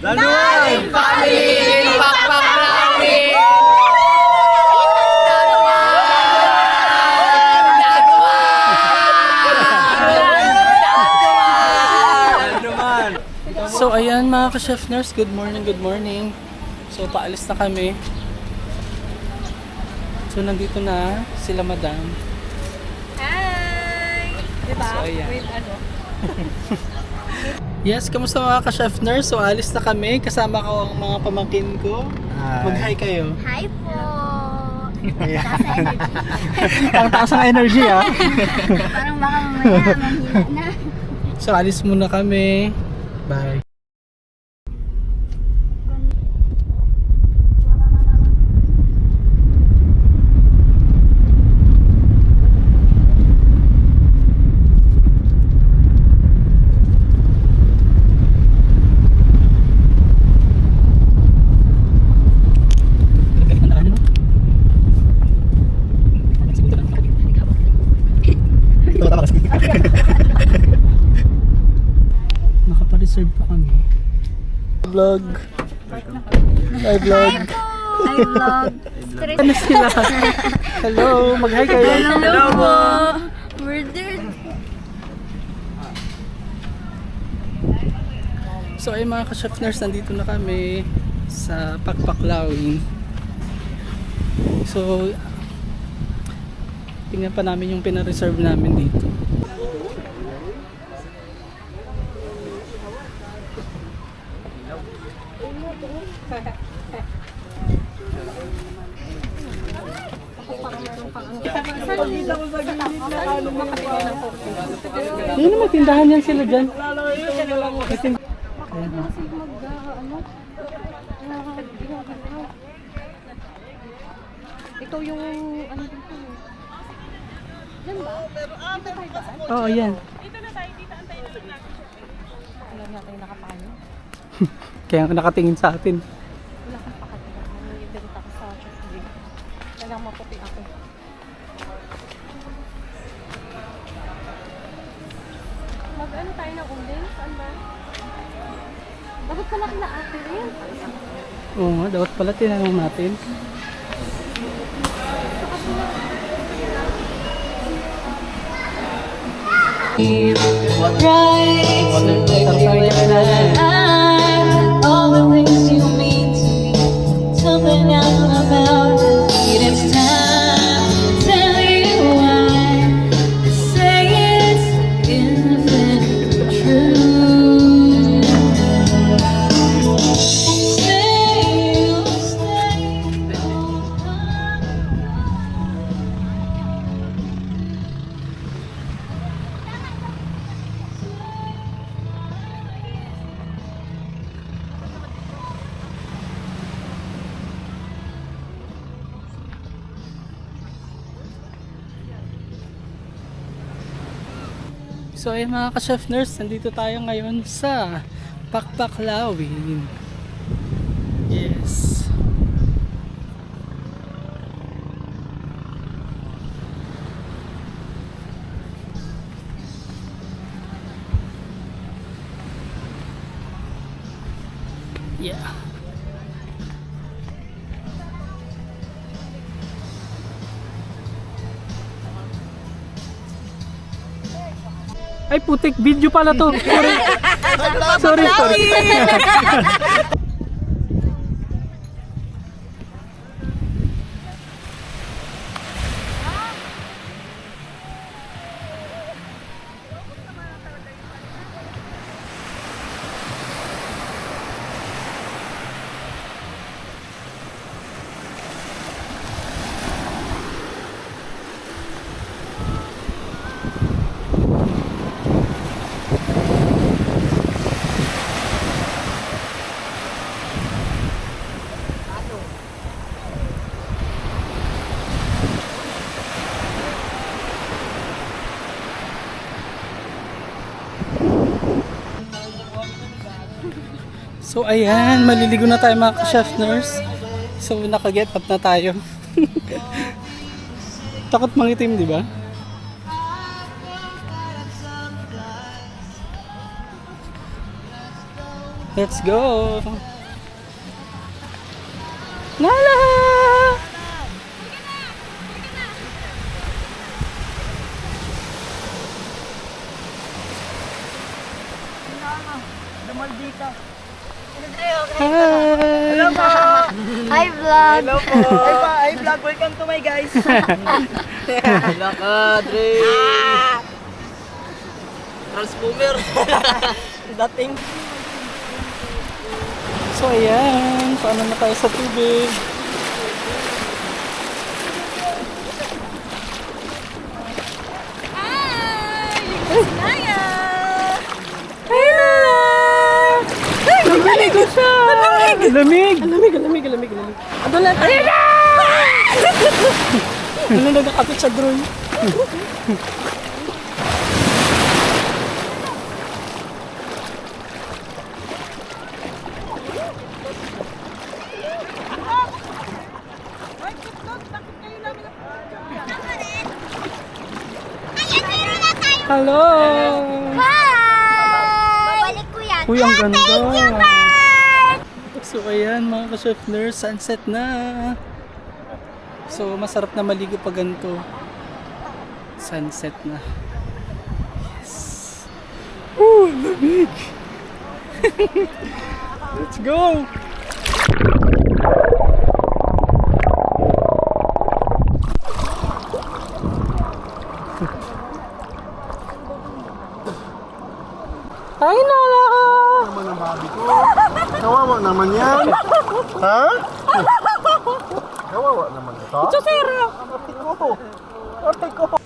Danuan Family Pakpakrawi! So ayan mga ka-chef nurse, good morning, good morning. So paalis na kami. So nandito na sila madam. Hi! Diba? So, ayan. With ano? Yes, kamusta mga ka-chef nurse? So alis na kami, kasama ko ang mga pamangkin ko. Mag-hi kayo. Hi po! Ayan. Tasa energy. Ang taas ng energy ah. Parang baka mamaya manghina na. So alis muna kami. Bye. Nakapareserve pa kami. Vlog. Hi vlog. Hi vlog! Stress. Ano sila? Hello, mag-hi kayo. Hello po! Murdered! So ay mga ka-chef nurse, nandito na kami sa Pakpaklawin. So tingnan pa namin yung pina-reserve namin dito. Yun naman, tindahan yan sila dyan. Ayan, ha. Ikaw yung ano dito. Yan ba? Oo, yan. Alam natin yung nakapaano. Kaya nakatingin sa atin. Wala kang pakatila. May ibenta ko sa Shopee. Kailangan maputi ako. Mag-ano tayo ng uling? Saan ba? Dapat pala kila ate rin. Oo nga, dapat pala tinanong natin. All the things you mean to me, something else about it. It's time to tell you why. Say it's infinitely true. Say you'll stay. So ay mga ka-chef nurse, nandito tayo ngayon sa Pakpaklawin. Yes. Yeah. Ay putik, video pala to. Sorry. Sorry. So ayan, maliligo na tayo mga ka-chef nurse. So naka-get up na tayo. Takot mangitim, di ba? Let's go! Nala! Hi! Hi, vlog! Hello po. Hi vlog. Welcome to my guys. Hello ka, Dre. Transformer. Dating. So ayan, paano na tayo sa tubig? Lamig ko siya! Lamig! Lamig! Ano lang? Ayan na! Ano nagkakapit sa drone? Hello! Babalik ko yan. Uy, ang ganda! So ayan mga ka-chefners, sunset na! So masarap na maligo pag ganito. Sunset na. Yes! Woo! Lamig! Let's go! Ay, Nala! Naman ang babi ko. Kawawa naman yan. Ha? Kawawa naman ito. Ito, Sarah! Ate ko. Ate ko.